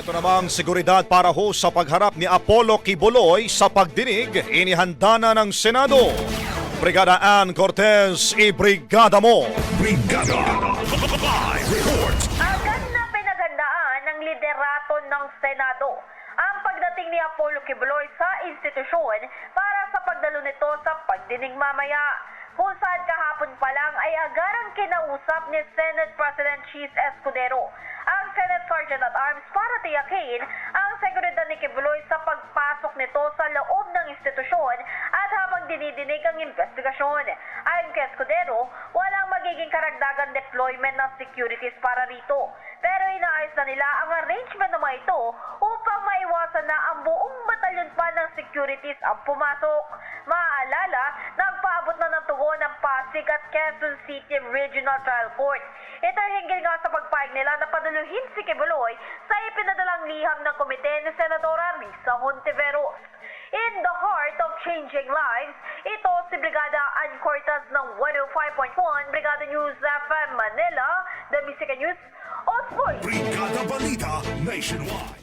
Ito namang seguridad para ho sa pagharap ni Apollo Quiboloy sa pagdinig, inihanda na ng Senado. Brigada Ann Cortez, i-brigada mo! Brigada Live Report. Agad na pinaghandaan ng liderato ng Senado ang pagdating ni Apollo Quiboloy sa institusyon para sa pagdalo nito sa pagdinig mamaya. Kung saan kahapon pa lang ay agarang kinausap ni Senate President Chis Escudero ang Senate Sergeant at Arms para tiyakin ang seguridad ni Quiboloy sa pagpasok nito sa loob ng institusyon at habang dinidinig ang investigasyon. Ayon kay Escudero, walang magiging karagdagang deployment ng securities para rito. Pero inaayos na nila ang arrangement na mga ito upang maiwasan na ang buong batalyon pa ng securities ang pumasok. Maaalala, nagpaabot na ng tugon ng Pasig at Quezon City Regional Trial Court. Ito ay hinggil nga sa pagpahig nila na paduluhin si Quiboloy sa ipinadalang liham ng komite ni Senadora Risa Hontiveros. In the heart of changing lives, ito si Brigada Ann Cortez ng 105.1 Brigada News FM Manila, The Music News, Osboy. Brigada Balita Nationwide.